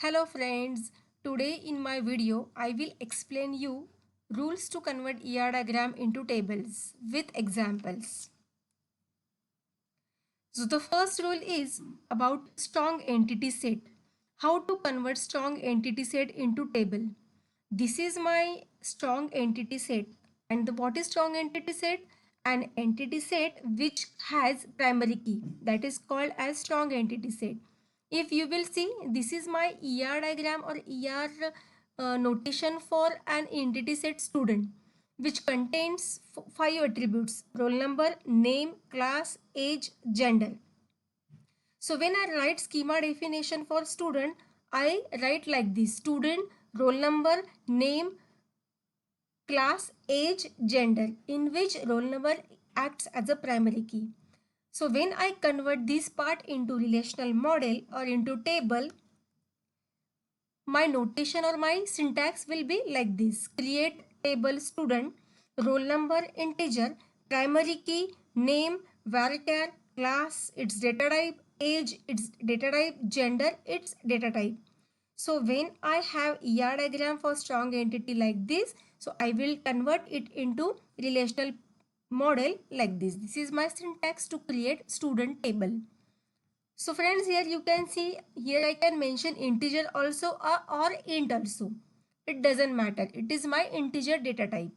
Hello friends, today in my video I will explain you rules to convert ER diagram into tables with examples. So the first rule is about strong entity set. How to convert strong entity set into table. This is my strong entity set. And what is strong entity set? An entity set which has primary key, that is called as strong entity set. If you will see, this is my ER diagram or ER notation for an entity set student, which contains 5 attributes: roll number, name, class, age, gender. So when I write schema definition for student, I write like this: student, roll number, name, class, age, gender, in which roll number acts as a primary key. So when I convert this part into relational model or into table, my notation or my syntax will be like this: create table student, roll number integer, primary key, name, varchar, class, its data type, age, its data type, gender, its data type. So when I have ER diagram for strong entity like this, so I will convert it into relational model like this. This is my syntax to create student table. So friends, here you can see, here I can mention integer also or int also. It doesn't matter. It is my integer data type.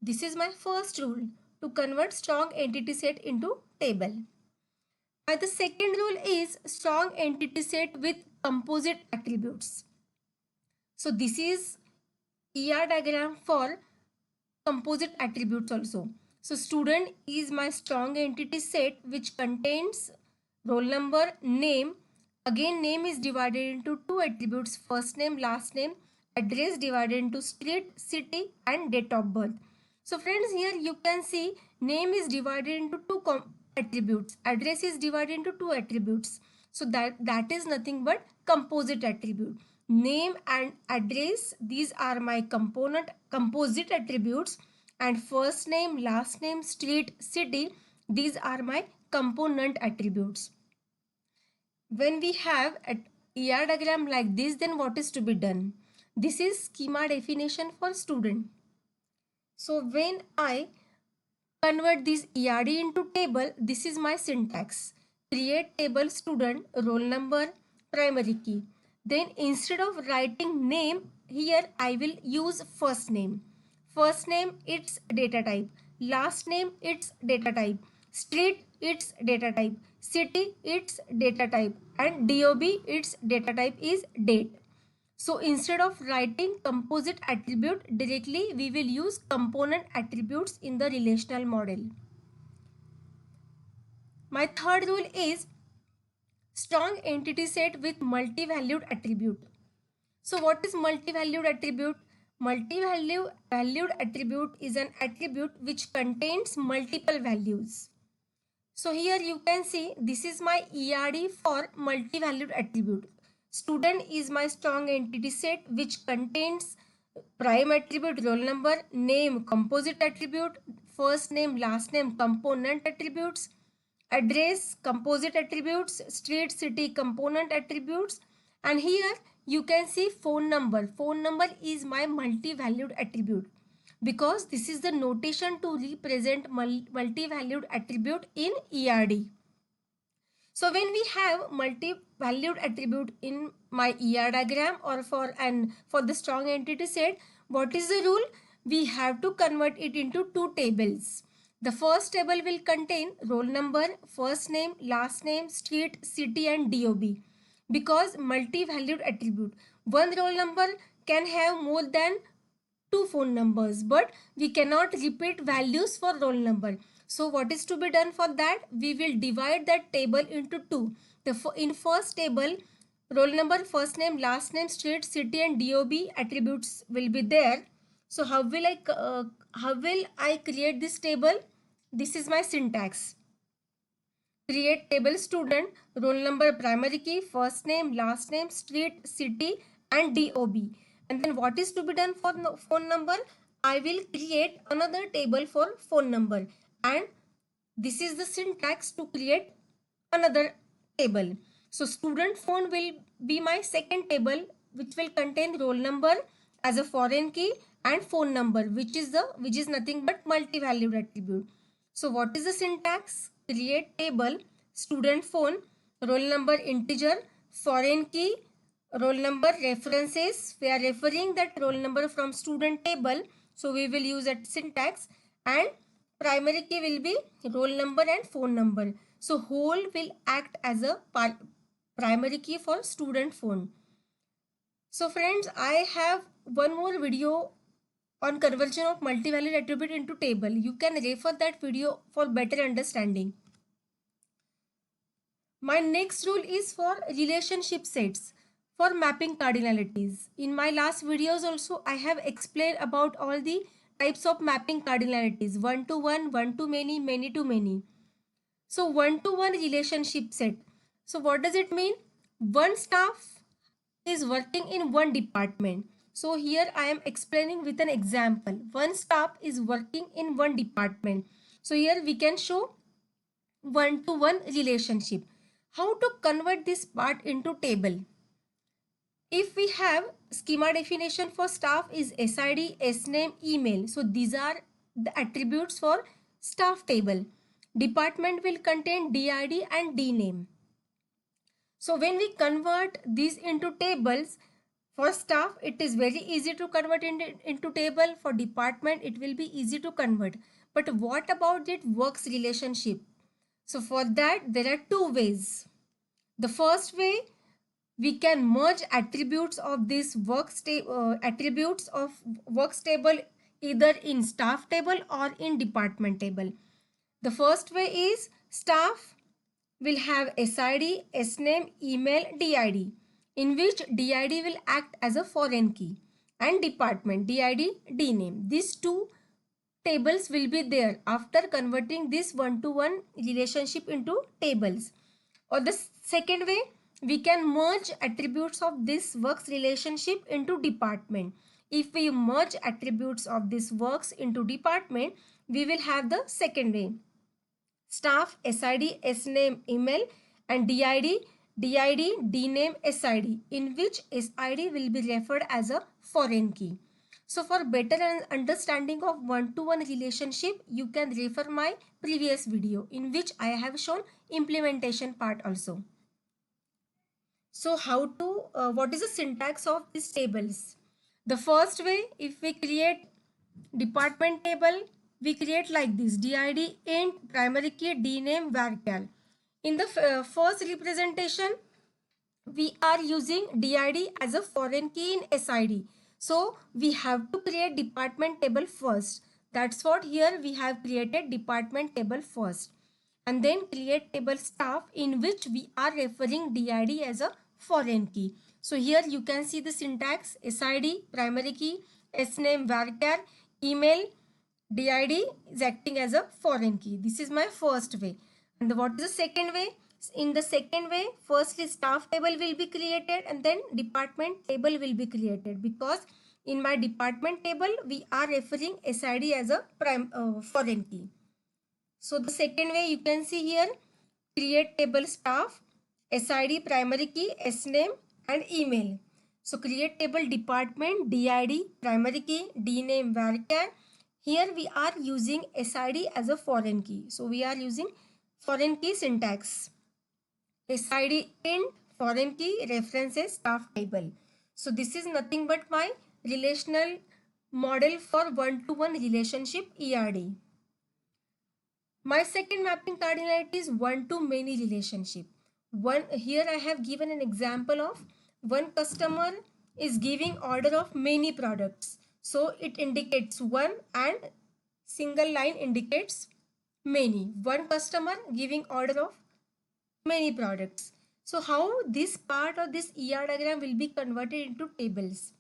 This is my first rule to convert strong entity set into table. And the second rule is strong entity set with composite attributes. So this is ER diagram for composite attributes also. So student is my strong entity set which contains roll number, name. Again, name is divided into 2 attributes: first name, last name. Address divided into street, city and date of birth. So friends, here you can see name is divided into 2 attributes. Address is divided into 2 attributes. So that is nothing but composite attribute. Name and address, these are my composite attributes, and first name, last name, street, city, these are my component attributes. When we have an ER diagram like this, then what is to be done? This is schema definition for student. So when I convert this ERD into table, this is my syntax: create table student, roll number, primary key. Then instead of writing name, here I will use first name. First name, its data type. Last name, its data type. Street, its data type. City, its data type. And DOB, its data type is date. So instead of writing composite attribute directly, we will use component attributes in the relational model. My third rule is strong entity set with multi-valued attribute. So what is multi-valued attribute? Multi-valued attribute is an attribute which contains multiple values. So here you can see, this is my ERD for multi-valued attribute. Student is my strong entity set which contains prime attribute, roll number, name, composite attribute, first name, last name, component attributes, address, composite attributes, street, city, component attributes, and here you can see phone number. Phone number is my multi-valued attribute because this is the notation to represent multi-valued attribute in ERD. So when we have multi-valued attribute in my ER diagram or for the strong entity set, what is the rule? We have to convert it into 2 tables. The first table will contain roll number, first name, last name, street, city and DOB. Because multi-valued attribute, one roll number can have more than 2 phone numbers, but we cannot repeat values for roll number. So what is to be done for that? We will divide that table into 2. In first table, roll number, first name, last name, street, city and DOB attributes will be there. So how will I create this table? This is my syntax: create table student, roll number, primary key, first name, last name, street, city and DOB. And then what is to be done for phone number? I will create another table for phone number, and this is the syntax to create another table. So student phone will be my second table, which will contain roll number as a foreign key and phone number, which is nothing but multi-valued attribute. So what is the syntax? Create table, student phone, roll number integer, foreign key, roll number references. We are referring that roll number from student table, so we will use that syntax, and primary key will be roll number and phone number. So whole will act as a primary key for student phone. So friends, I have one more video on conversion of multi-valued attribute into table. You can refer that video for better understanding. My next rule is for relationship sets for mapping cardinalities. In my last videos also, I have explained about all the types of mapping cardinalities: one to one, one to many, many to many. So one to one relationship set. So what does it mean? One staff is working in one department. So here I am explaining with an example. One staff is working in one department. So here we can show one to one relationship. How to convert this part into table? If we have schema definition for staff is SID, SNAME, email. So these are the attributes for staff table. Department will contain DID and DNAME. So when we convert these into tables, for staff it is very easy to convert into table. For department it will be easy to convert. But what about it works relationship? So for that there are two ways. The first way, we can merge attributes of this attributes of works table either in staff table or in department table. The first way is staff will have SID, SNAME, email, DID, in which DID will act as a foreign key, and department DID, DNAME. These two tables will be there after converting this one-to-one relationship into tables. Or the second way, we can merge attributes of this works relationship into department. If we merge attributes of this works into department, we will have the second way. Staff, SID, SNAME, email, and DID, DNAME, SID, in which SID will be referred as a foreign key. So for better understanding of one-to-one relationship, you can refer my previous video in which I have shown implementation part also. So what is the syntax of these tables? The first way, if we create department table, we create like this: DID int primary key DNAME varchar. In the first representation, we are using DID as a foreign key in SID. So we have to create department table first. That's what here we have created department table first. And then create table staff, in which we are referring DID as a foreign key. So here you can see the syntax: SID, primary key, SNAME, varchar, email, DID is acting as a foreign key. This is my first way. And what is the second way? In the second way, firstly staff table will be created and then department table will be created, because in my department table we are referring SID as a foreign key. So the second way you can see here: create table staff, SID, primary key, SNAME, and email. So create table department, DID, primary key, DNAME, varchar. Here we are using SID as a foreign key. So we are using foreign key syntax. SID int foreign key references staff table. So this is nothing but my relational model for one-to-one relationship ERD. My second mapping cardinality is one-to-many relationship. Here I have given an example of one customer is giving order of many products. So it indicates one and single line indicates many. One customer giving order of many products. So how this part of this ER diagram will be converted into tables?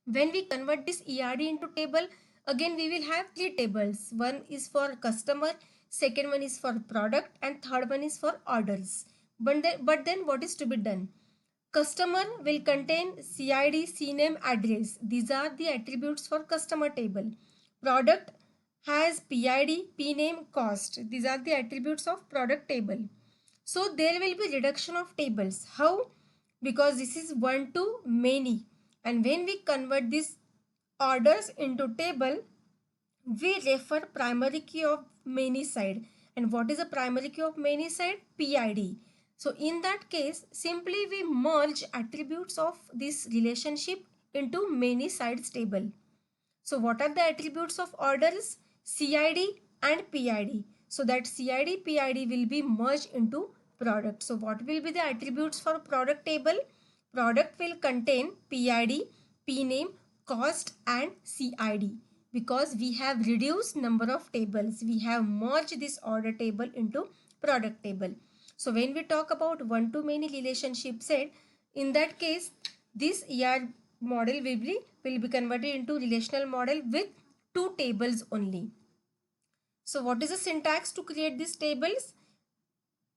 When we convert this ERD into table, again we will have three tables. One is for customer, second one is for product, and third one is for orders. But then what is to be done? Customer will contain CID, CNAME, address. These are the attributes for customer table. Product has PID, PNAME, cost. These are the attributes of product table. So there will be reduction of tables. How? because this is one to many. And when we convert these orders into table, we refer primary key of many side. And what is a primary key of many side? PID. So in that case, simply we merge attributes of this relationship into many sides table. So what are the attributes of orders? CID and PID. So that CID, PID will be merged into product. So what will be the attributes for product table? Product will contain PID, PName, cost and CID. Because we have reduced number of tables, we have merged this order table into product table. So when we talk about one-to-many relationship set, in that case, this ER model will be converted into relational model with two tables only. So what is the syntax to create these tables?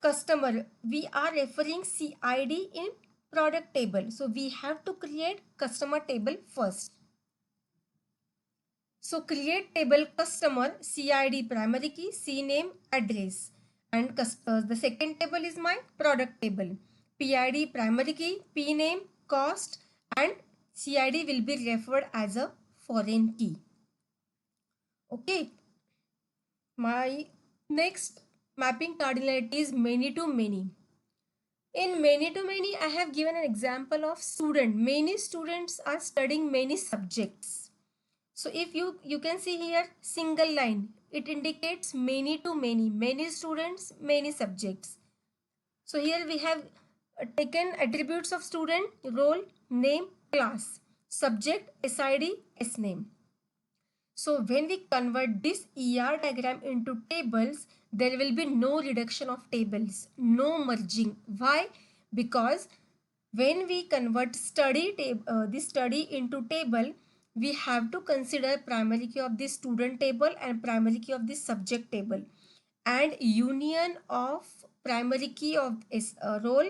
Customer, we are referring CID in product table. So we have to create customer table first. So create table customer, CID primary key, CNAME, address. And the second table is my product table. PID primary key, PNAME, cost and CID will be referred as a foreign key. Okay. My next mapping cardinality is many to many. In many to many, I have given an example of student. Many students are studying many subjects. So if you can see here single line, it indicates many to many students, many subjects. So here we have taken attributes of student, role, name, class, subject, SID, SNAME. So when we convert this ER diagram into tables, there will be no reduction of tables, no merging. Why? Because when we convert this study into table, we have to consider primary key of this student table and primary key of this subject table. And union of primary key of role,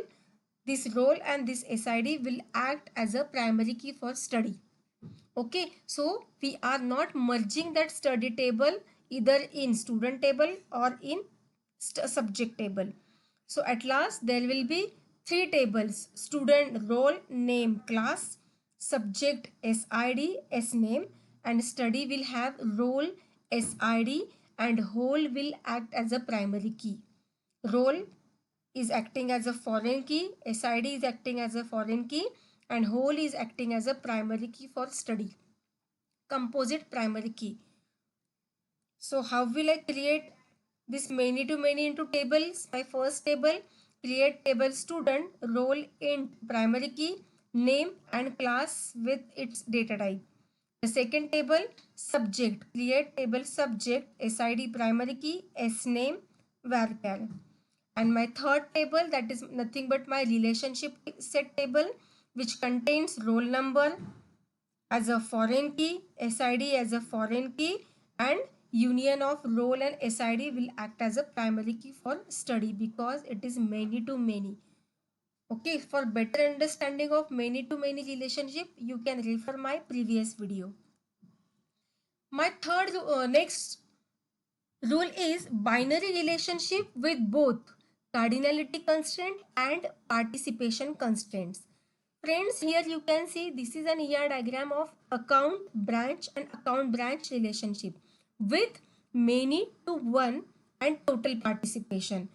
this role and this SID will act as a primary key for study. Okay, so we are not merging that study table either in student table or in subject table. So at last there will be three tables: student, role, name, class, subject, SID, SNAME, and study will have role, SID, and whole will act as a primary key. Role is acting as a foreign key, SID is acting as a foreign key, and whole is acting as a primary key for study. Composite primary key. So how will I create this many to many into tables? My first table, create table student, role, int, primary key, name and class with its data type. The second table, subject, create table subject, SID primary key, SNAME, varchar. And my third table, that is nothing but my relationship set table, which contains roll number as a foreign key, SID as a foreign key, and union of role and SID will act as a primary key for study because it is many to many. Okay, for better understanding of many to many relationship, you can refer my previous video. My next rule is binary relationship with both cardinality constraint and participation constraints. Friends, here you can see this is an ER diagram of account branch and account branch relationship with many to one and total participation.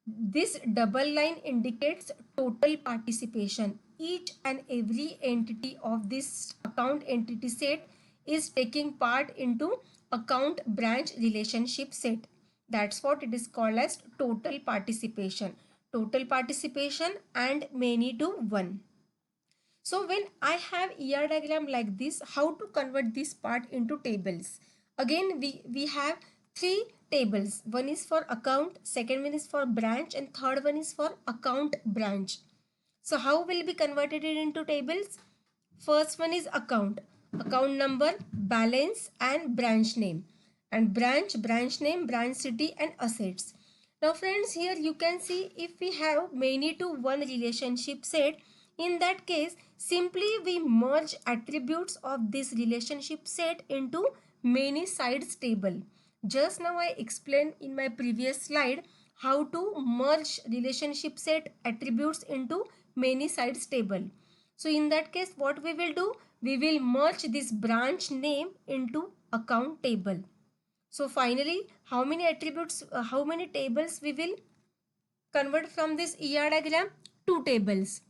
This double line indicates total participation. Each and every entity of this account entity set is taking part into account branch relationship set. That's what it is called as total participation. Total participation and many to one. So when I have ER diagram like this, how to convert this part into tables? Again, we have three tables. One is for account, second one is for branch, and third one is for account branch. So how will be converted it into tables? First one is account. Account number, balance and branch name. And branch name, branch city and assets. Now friends, here you can see if we have many to one relationship set, in that case, simply we merge attributes of this relationship set into many sides table. Just now I explained in my previous slide how to merge relationship set attributes into many sides table. So in that case, what we will do? We will merge this branch name into account table. So finally, how many attributes, how many tables we will convert from this ER diagram? Two tables.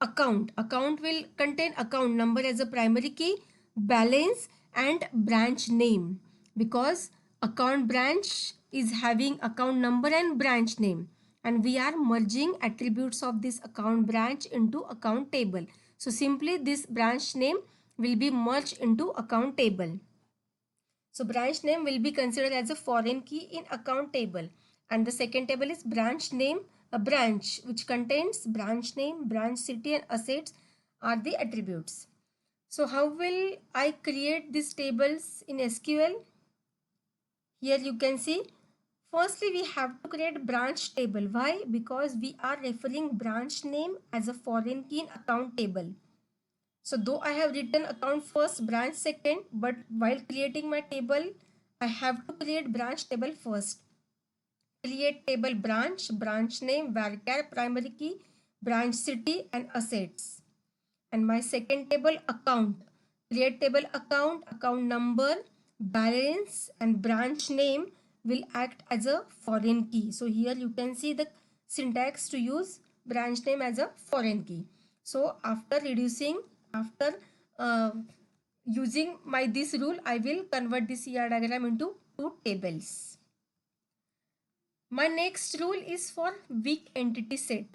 Account will contain account number as a primary key, balance and branch name, because account branch is having account number and branch name, and we are merging attributes of this account branch into account table. So simply this branch name will be merged into account table. So branch name will be considered as a foreign key in account table. And the second table is branch name, a branch which contains branch name, branch city and assets are the attributes. So how will I create these tables in SQL? Here you can see, firstly we have to create branch table. Why? Because we are referring branch name as a foreign key in account table. So though I have written account first, branch second, but while creating my table, I have to create branch table first. Create table branch, branch name, varchar, primary key, branch city and assets. And my second table account. Create table account, account number, balance and branch name will act as a foreign key. So here you can see the syntax to use branch name as a foreign key. So after using this rule, I will convert this ER diagram into two tables. My next rule is for weak entity set.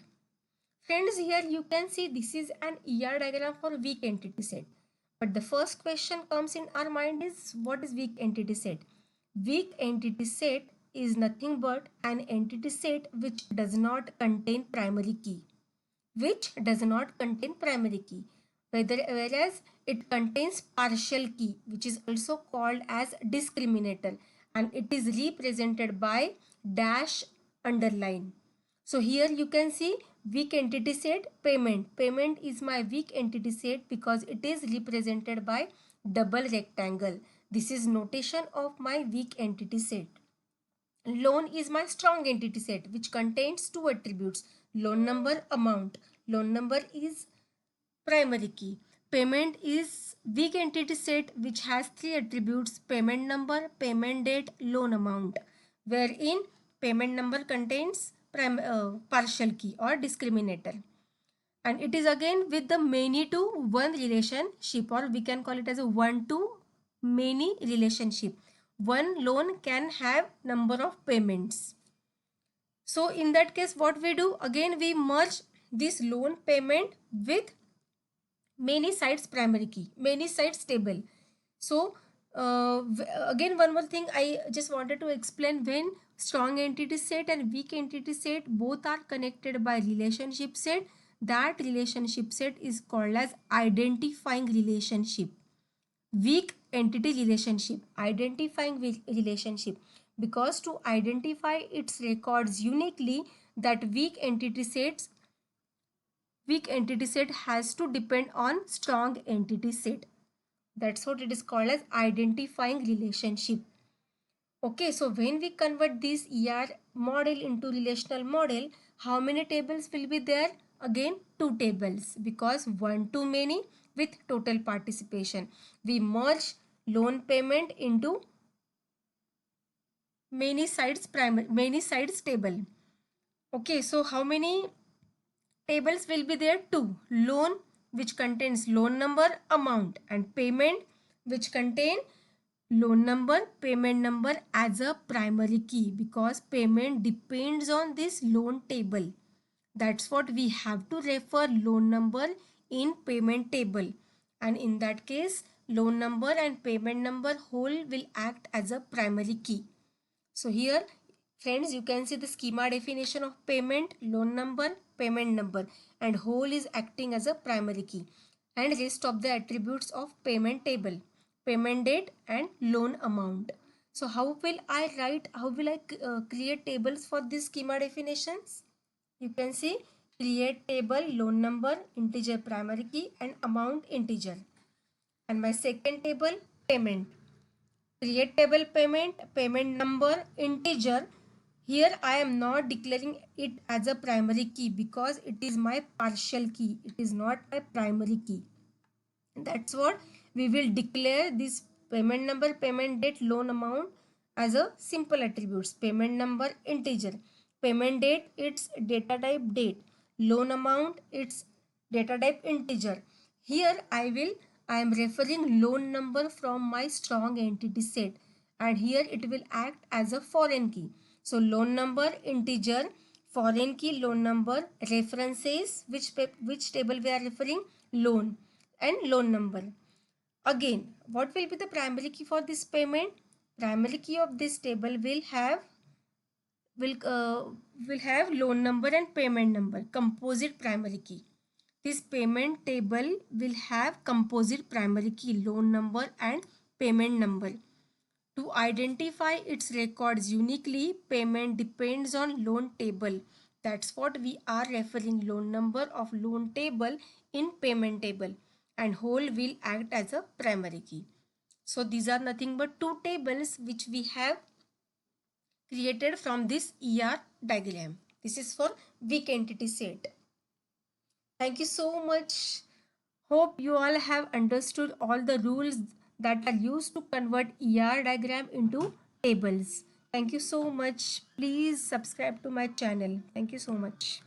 Friends, here you can see this is an ER diagram for weak entity set. But the first question comes in our mind is, what is weak entity set? Weak entity set is nothing but an entity set which does not contain primary key. Which does not contain primary key. Whereas it contains partial key, which is also called as discriminator, and it is represented by dash underline. So here you can see weak entity set payment. Payment is my weak entity set because it is represented by double rectangle. This is notation of my weak entity set. Loan is my strong entity set which contains two attributes, loan number, amount. Loan number is primary key. Payment is weak entity set which has three attributes, payment number, payment date, loan amount, wherein payment number contains partial key or discriminator. And it is again with the many to one relationship, or we can call it as a one to many relationship. One loan can have number of payments. So in that case, what we do? Again, we merge this loan payment with many sides primary key, many sides table. So again, one more thing I just wanted to explain, when strong entity set and weak entity set both are connected by relationship set, that relationship set is called as identifying relationship. Weak entity relationship, identifying relationship, because to identify its records uniquely, that weak entity set has to depend on strong entity set. That's what it is called as identifying relationship. Okay, so when we convert this ER model into relational model, how many tables will be there? Again, two tables, because one to many with total participation. We merge loan payment into many sides table. Okay, so how many tables will be there? Two. Loan, which contains loan number, amount, and payment, which contain loan number, payment number as a primary key, because payment depends on this loan table. That's what we have to refer loan number in payment table, and in that case loan number and payment number whole will act as a primary key. So here friends, you can see the schema definition of payment, loan number, payment number, and whole is acting as a primary key, and rest of the attributes of payment table, payment date and loan amount. So how will I create tables for these schema definitions? You can see create table, loan number, integer primary key and amount integer. And my second table, payment. Create table payment, payment number integer, Here I am not declaring it as a primary key because it is my partial key. It is not my primary key. That's what we will declare this payment number, payment date, loan amount as a simple attributes. Payment number integer, payment date its data type date, loan amount its data type integer. Here I am referring loan number from my strong entity set, and here it will act as a foreign key. So loan number integer, foreign key loan number, references which table we are referring, loan and loan number. Again, what will be the primary key for this payment? Primary key of this table will uh, will have loan number and payment number, composite primary key. This payment table will have composite primary key, loan number and payment number. To identify its records uniquely, payment depends on loan table. That's what we are referring, loan number of loan table in payment table, and whole will act as a primary key. So these are nothing but two tables which we have created from this ER diagram. This is for weak entity set. Thank you so much. Hope you all have understood all the rules that are used to convert ER diagram into tables. Thank you so much. Please subscribe to my channel. Thank you so much.